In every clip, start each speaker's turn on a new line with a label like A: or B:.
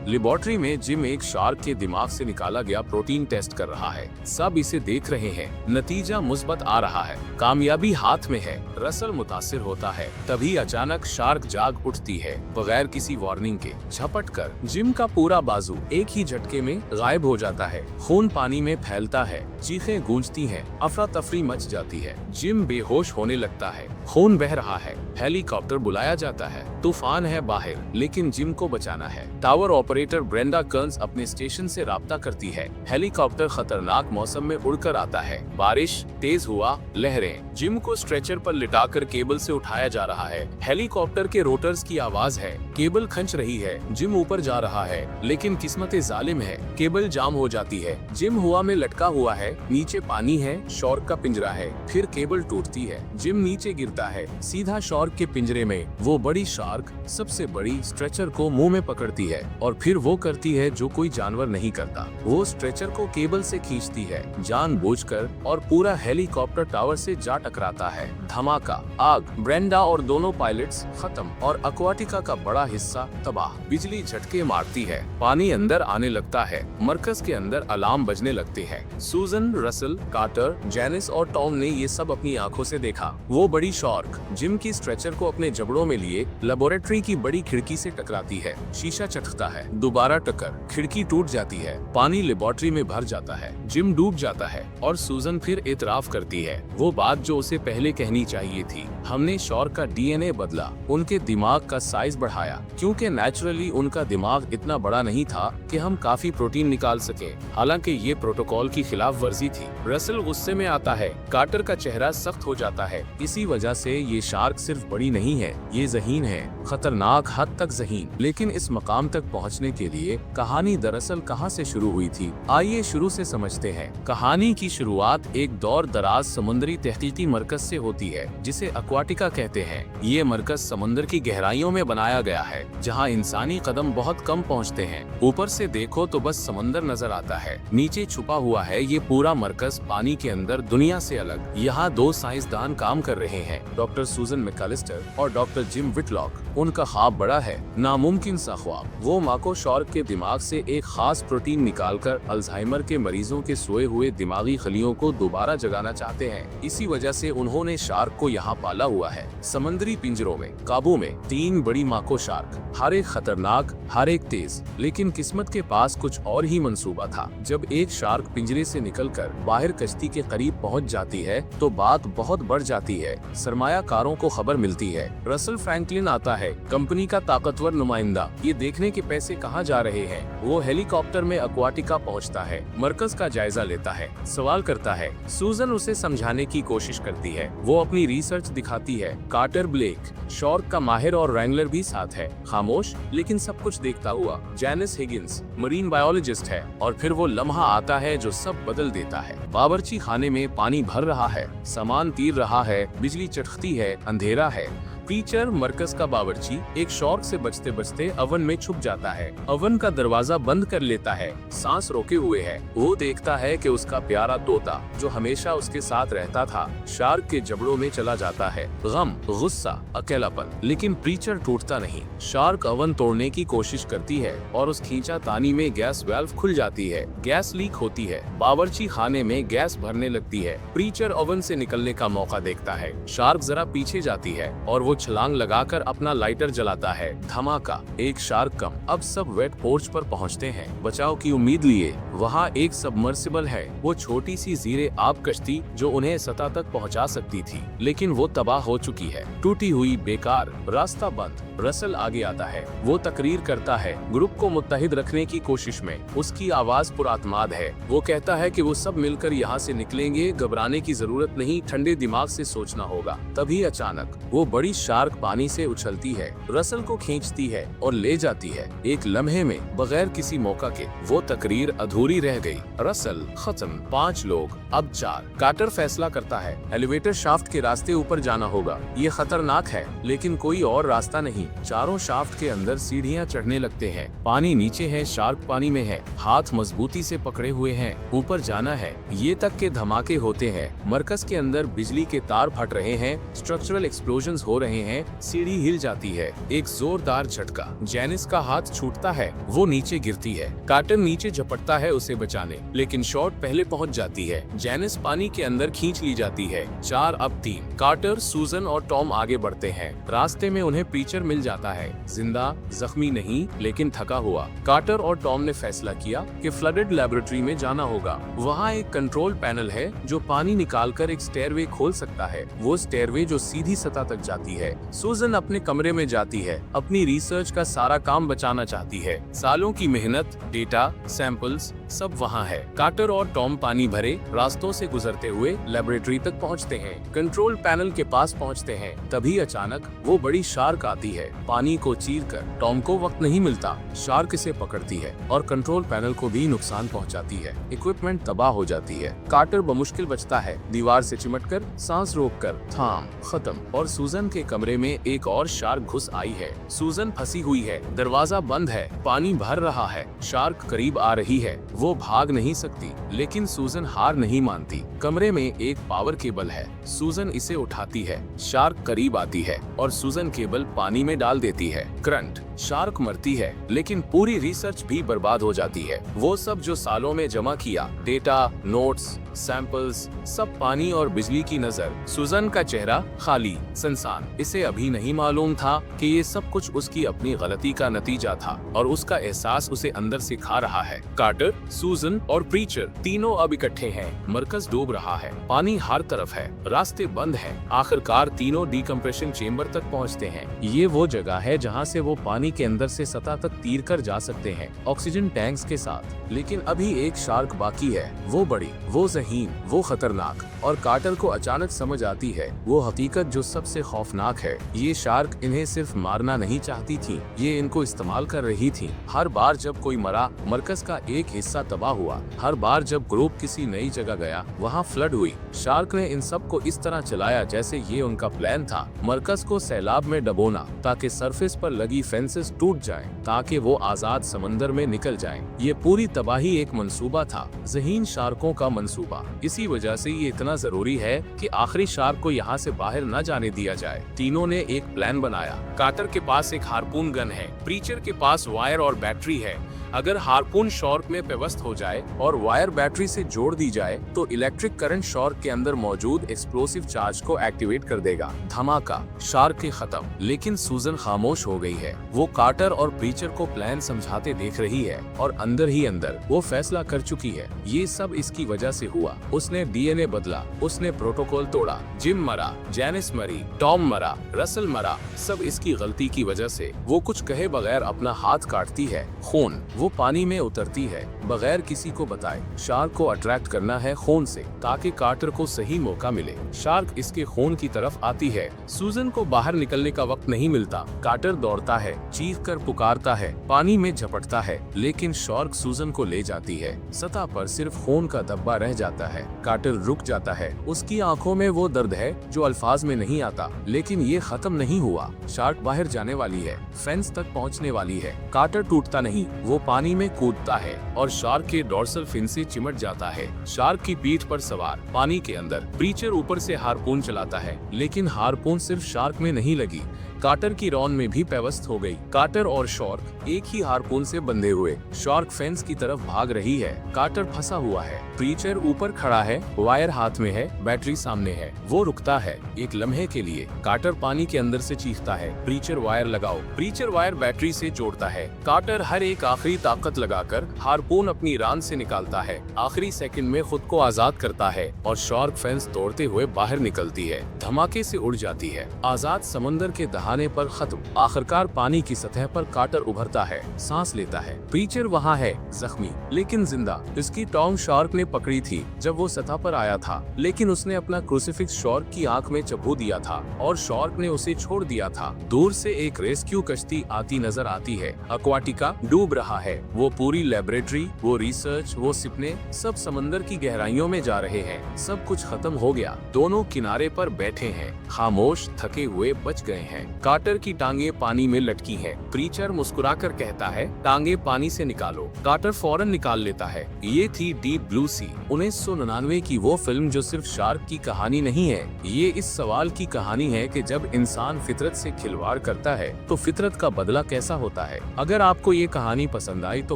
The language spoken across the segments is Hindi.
A: लेबोरेटरी में जिम एक शार्क के दिमाग से निकाला गया प्रोटीन टेस्ट कर रहा है। सब इसे देख रहे हैं। नतीजा मुस्बत आ रहा है। कामयाबी हाथ में है। रसल मुतासिर होता है। तभी अचानक शार्क जाग उठती है बगैर किसी वार्निंग के। झपट कर जिम का पूरा बाजू एक ही झटके में गायब हो जाता है। खून पानी में फैलता है। चीखें गूंजती हैं। अफरा तफरी मच जाती है। जिम बेहोश होने लगता है। खून बह रहा है। हेलीकॉप्टर बुलाया जाता है। तूफान है बाहर, लेकिन जिम को बचाना है। टावर ऑपरेटर ब्रेंडा कर्न्स अपने स्टेशन से राब्ता करती है। हेलीकॉप्टर खतरनाक मौसम में उड़कर आता है। बारिश तेज हुआ, लहरें। जिम को स्ट्रेचर पर लिटाकर केबल से उठाया जा रहा है। हेलीकॉप्टर के रोटर्स की आवाज है। केबल खंच रही है। जिम ऊपर जा रहा है, लेकिन किस्मत जालिम है। केबल जाम हो जाती है। जिम हवा में लटका हुआ है। नीचे पानी है। शार्क का पिंजरा है। फिर केबल टूटती है। जिम नीचे गिरता है, सीधा शार्क के पिंजरे में। वो बड़ी शार्क सबसे बड़ी स्ट्रेचर को मुंह में पकड़ती है और फिर वो करती है जो कोई जानवर नहीं करता। वो स्ट्रेचर को केबल से खींचती है जानबूझकर और पूरा हेलीकॉप्टर टावर से जा टकराता है। धमाका, आग, ब्रेंडा और दोनों पायलट्स खत्म और एक्वाटिका का बड़ा हिस्सा तबाह। बिजली झटके मारती है। पानी अंदर आने लगता है। मरकज के अंदर अलार्म बजने लगते हैं। सूजन, रसल, कार्टर, जैनिस और टॉम ने ये सब अपनी आंखों से देखा। वो बड़ी शार्क जिम की स्ट्रेचर को अपने जबड़ों में लिए लेबोरेटरी की बड़ी खिड़की से टकराती है। शीशा चटकता है। दोबारा टक्कर। खिड़की टूट जाती है। पानी लेबोरेटरी में भर जाता है। जिम डूब जाता है और सूजन फिर एतराफ करती है वो बात जो उसे पहले कहनी चाहिए थी। हमने शार्क का डीएनए बदला, उनके दिमाग का साइज बढ़ाया, क्योंकि नेचुरली उनका दिमाग इतना बड़ा नहीं था कि हम काफी प्रोटीन निकाल सके। हालांकि ये प्रोटोकॉल की खिलाफ वर्जी थी। रसल गुस्से में आता है। कार्टर का चेहरा सख्त हो जाता है। इसी वजह से ये शार्क सिर्फ बड़ी नहीं है, ये ज़हीन है, खतरनाक हद तक ज़हीन। लेकिन इस मकाम तक पहुंचने के लिए कहानी दरअसल कहां से शुरू हुई थी, आइए शुरू से समझते हैं। कहानी की शुरुआत एक दौर दराज समुद्री तहकीकी मरकज से होती है, जिसे एक्वाटिका कहते हैं। ये मरकज समुद्र की गहराइयों में बनाया गया है, जहां इंसानी कदम बहुत कम पहुंचते हैं। ऊपर से देखो तो बस समंदर नजर आता है। नीचे छुपा हुआ है ये पूरा मरकज, पानी के अंदर, दुनिया से अलग। यहाँ दो साइंसदान काम कर रहे हैं, डॉक्टर सूजन मैकालिस्टर और डॉक्टर जिम विटलॉक। उनका ख्वाब बड़ा है, नामुमकिन सा ख्वाब। वो माको शार्क के दिमाग से एक खास प्रोटीन निकालकर अल्जाइमर के मरीजों के सोए हुए दिमागी खलियों को दोबारा जगाना चाहते हैं। इसी वजह से उन्होंने शार्क को यहाँ पाला हुआ है, समंदरी पिंजरों में, काबू में। 3 बड़ी माको शार्क, हर एक खतरनाक, हर एक तेज। लेकिन किस्मत के पास कुछ और ही मंसूबा था। जब एक शार्क पिंजरे से निकलकर बाहर कश्ती के करीब पहुंच जाती है तो बात बहुत बढ़ जाती है। सरमायाकारों को खबर मिलती है। रसल फ्रैंकलिन आता है, कंपनी का ताकतवर नुमाइंदा। ये देखने के पैसे कहाँ जा रहे हैं। वो हेलीकॉप्टर में एक्वाटिका पहुंचता है, मरकज का जायजा लेता है, सवाल करता है। सूजन उसे समझाने की कोशिश करती है। वो अपनी रिसर्च दिखाती है। कार्टर ब्लेक, शार्क का माहिर और रैंगलर भी साथ है, खामोश लेकिन सब कुछ देखता हुआ। जैनिस हिगिंस, मरीन बायोलॉजिस्ट है। और फिर वो लम्हा आता है जो सब बदल देता है। बावर्ची खाने में पानी भर रहा है, सामान तीर रहा है, बिजली चटकती है, अंधेरा है। पीचर, मरकज का बावर्ची, एक शार्क से बचते बचते अवन में छुप जाता है। अवन का दरवाजा बंद कर लेता है, सांस रोके हुए है। वो देखता है कि उसका प्यारा तोता, जो हमेशा उसके साथ रहता था, शार्क के जबड़ों में चला जाता है। गम, गुस्सा, अकेलापन। लेकिन प्रीचर टूटता नहीं। शार्क अवन तोड़ने की कोशिश करती है और उस खींचा तानी में गैस वाल्व खुल जाती है। गैस लीक होती है। बावर्ची खाने में गैस भरने लगती है। प्रीचर अवन से निकलने का मौका देखता है। शार्क जरा पीछे जाती है और वो छलांग लगाकर अपना लाइटर जलाता है। धमाका, एक शार्क कम। अब सब वेट पोर्च पर पहुंचते हैं, बचाव की उम्मीद लिए। वहाँ एक सबमर्सिबल है, वो छोटी सी जीरे आब कश्ती जो उन्हें सतह तक पहुंचा सकती थी, लेकिन वो तबाह हो चुकी है, टूटी हुई, बेकार, रास्ता बंद। रसल आगे आता है। वो तकरीर करता है, ग्रुप को मुत्तहिद रखने की कोशिश में। उसकी आवाज पुरातमाद है। वो कहता है कि वो सब मिलकर यहाँ से निकलेंगे, घबराने की जरूरत नहीं, ठंडे दिमाग से सोचना होगा। तभी अचानक वो बड़ी शार्क पानी से उछलती है, रसल को खींचती है और ले जाती है। एक लम्हे में, बगैर किसी मौका के। वो तकरीर अधूरी रह गई। रसल खत्म। 5 लोग, अब 4। कार्टर फैसला करता है, एलिवेटर शाफ्ट के रास्ते ऊपर जाना होगा। ये खतरनाक है, लेकिन कोई और रास्ता नहीं। चारों शाफ्ट के अंदर सीढ़ियां चढ़ने लगते हैं। पानी नीचे है, शार्क पानी में है, हाथ मजबूती से पकड़े हुए हैं। ऊपर जाना है। ये तक के धमाके होते हैं। मरकज के अंदर बिजली के तार फट रहे हैं, स्ट्रक्चरल एक्सप्लोजन्स हो रहे रहे हैं, सीढ़ी हिल जाती है। एक जोरदार झटका, जेनिस का हाथ छूटता है, वो नीचे गिरती है। कार्टर नीचे झपटता है उसे बचाने, लेकिन शॉट पहले पहुंच जाती है। जेनिस पानी के अंदर खींच ली जाती है। 4 अब 3। कार्टर, सूजन और टॉम आगे बढ़ते हैं। रास्ते में उन्हें प्रीचर मिल जाता है, जिंदा, जख्मी नहीं लेकिन थका हुआ। कार्टर और टॉम ने फैसला किया कि फ्लडेड लेबोरेटरी में जाना होगा। वहाँ एक कंट्रोल पैनल है जो पानी निकालकर एक स्टेयरवे खोल सकता है, वो स्टेयरवे जो सीधी सतह तक जाती है। सूजन अपने कमरे में जाती है, अपनी रिसर्च का सारा काम बचाना चाहती है। सालों की मेहनत, डेटा, सैंपल्स सब वहाँ है। कार्टर और टॉम पानी भरे रास्तों से गुजरते हुए लेबोरेटरी तक पहुँचते हैं। कंट्रोल पैनल के पास पहुँचते हैं, तभी अचानक वो बड़ी शार्क आती है। पानी को चीरकर टॉम को वक्त नहीं मिलता, शार्क इसे पकड़ती है और कंट्रोल पैनल को भी नुकसान पहुंचाती है। इक्विपमेंट तबाह हो जाती है। कार्टर बमुश्किल बचता है, दीवार से चिमटकर, सांस रोककर, थाम, खत्म। और सूजन के कमरे में एक और शार्क घुस आई है। सूजन फंसी हुई है, दरवाजा बंद है, पानी भर रहा है, शार्क करीब आ रही है। वो भाग नहीं सकती, लेकिन सूजन हार नहीं मानती। कमरे में एक पावर केबल है, सूजन इसे उठाती है। शार्क करीब आती है और सूजन केबल पानी में डाल देती है। करंट, शार्क मरती है, लेकिन पूरी रिसर्च भी बर्बाद हो जाती है। वो सब जो सालों में जमा किया, डेटा, नोट्स, सैंपल्स, सब पानी और बिजली की नजर। सूजन का चेहरा खाली, सुनसान। इसे अभी नहीं मालूम था कि ये सब कुछ उसकी अपनी गलती का नतीजा था और उसका एहसास उसे अंदर से खा रहा है। कार्टर, सूजन और प्रीचर तीनों अब इकट्ठे हैं। मरकज डूब रहा है, पानी हर तरफ है, रास्ते बंद हैं। आखिरकार तीनों डिकम्प्रेशन चेंबर तक पहुंचते हैं। ये वो जगह है जहां से वो पानी के अंदर से सतह तक तीर कर जा सकते हैं, ऑक्सीजन टैंक्स के साथ। लेकिन अभी एक शार्क बाकी है, वो बड़ी, वो ज़हीन, वो खतरनाक। और कार्टर को अचानक समझ आती है वो हकीकत जो सबसे खौफनाक है। ये शार्क इन्हें सिर्फ मारना नहीं चाहती थी, ये इनको इस्तेमाल कर रही थी। हर बार जब कोई मरा, मरकज का एक हिस्सा तबाह हुआ। हर बार जब ग्रुप किसी नई जगह गया, वहाँ फ्लड हुई। शार्क ने इन सब को इस तरह चलाया जैसे ये उनका प्लान था, मरकज को सैलाब में डबोना, ताकि सरफेस पर लगी फेंसेस टूट जाएं, ताकि वो आजाद समंदर में निकल जाएं। ये पूरी तबाही एक मंसूबा था, ज़हीन शार्कों का मंसूबा। इसी वजह से ये इतना जरूरी है कि आखिरी शार्क को यहाँ से बाहर न जाने दिया जाए। तीनों ने एक प्लान बनाया। कार्टर के पास एक हार्पून गन है, प्रीचर के पास वायर और बैटरी है। अगर हार्पून शार्क में पेवस्त हो जाए और वायर बैटरी से जोड़ दी जाए तो इलेक्ट्रिक करंट शार्क के अंदर मौजूद एक्सप्लोसिव चार्ज को एक्टिवेट कर देगा। धमाका, शार्क के खत्म। लेकिन सूजन खामोश हो गई है। वो कार्टर और प्रीचर को प्लान समझाते देख रही है और अंदर ही अंदर वो फैसला कर चुकी है, ये सब इसकी वजह से हुआ। उसने डीएनए बदला, उसने प्रोटोकॉल तोड़ा, जिम मरा, जेनिस मरी, टॉम मरा, रसल मरा, सब इसकी गलती की वजह से। वो कुछ कहे बगैर अपना हाथ काटती है। खून, वो पानी में उतरती है बगैर किसी को बताए। शार्क को अट्रैक्ट करना है खून से, ताकि कार्टर को सही मौका मिले। शार्क इसके खून की तरफ आती है। सूजन को बाहर निकलने का वक्त नहीं मिलता। कार्टर दौड़ता है, चीख कर पुकारता है, पानी में झपटता है, लेकिन शार्क सूजन को ले जाती है। सतह पर सिर्फ खून का धब्बा रह जाता है। कार्टर रुक जाता है, उसकी आंखों में वो दर्द है जो अल्फाज में नहीं आता। लेकिन ये खत्म नहीं हुआ। शार्क बाहर जाने वाली है, फेंस तक पहुंचने वाली है। कार्टर टूटता नहीं, वो पानी में कूदता है और शार्क के डोर्सल फिन से चिमट जाता है। शार्क की पीठ पर सवार पानी के अंदर प्रीचर ऊपर से हार्पून चलाता है, लेकिन हार्पून सिर्फ शार्क में नहीं लगी, कार्टर की रॉन में भी पेवस्त हो गई। कार्टर और शार्क एक ही हार्पून से बंधे हुए। शार्क फेंस की तरफ भाग रही है, कार्टर फंसा हुआ है। प्रीचर ऊपर खड़ा है, वायर हाथ में है, बैटरी सामने है। वो रुकता है एक लम्हे के लिए। कार्टर पानी के अंदर से चीखता है, प्रीचर वायर लगाओ। प्रीचर वायर बैटरी से जोड़ता है। कार्टर हर एक आखिरी ताकत लगाकर हार्पून अपनी रान से निकालता है। आखिरी सेकंड में खुद को आजाद करता है और शार्क फेंस तोड़ते हुए बाहर निकलती है, धमाके से उड़ जाती है। आजाद समंदर के दहाने पर खत्म। आखिरकार पानी की सतह पर कार्टर उभरता है, सांस लेता है। प्रीचर वहाँ है, जख्मी लेकिन जिंदा। इसकी टॉम शार्क ने पकड़ी थी जब वो सतह पर आया था, लेकिन उसने अपना क्रूसिफिक्स शार्क की आंख में चबू दिया था और शार्क ने उसे छोड़ दिया था। दूर से एक रेस्क्यू कश्ती आती नजर आती है। एक्वाटिका डूब रहा है। वो पूरी लेबोरेटरी, वो रिसर्च, वो सपने, सब समंदर की गहराइयों में जा रहे हैं। सब कुछ खत्म हो गया। दोनों किनारे पर बैठे हैं, खामोश, थके हुए, बच गए हैं। कार्टर की टांगे पानी में लटकी हैं। प्रीचर मुस्कुराकर कहता है, टांगे पानी से निकालो। कार्टर फौरन निकाल लेता है। ये थी डीप ब्लू सी, 1999 की वो फिल्म जो सिर्फ शार्क की कहानी नहीं है, ये इस सवाल की कहानी है कि जब इंसान फितरत से खिलवाड़ करता है तो फितरत का बदला कैसा होता है। अगर आपको ये कहानी पसंद आई तो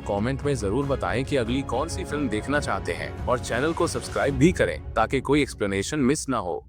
A: कमेंट में जरूर बताएं कि अगली कौन सी फिल्म देखना चाहते हैं और चैनल को सब्सक्राइब भी करें ताकि कोई एक्सप्लेनेशन मिस ना हो।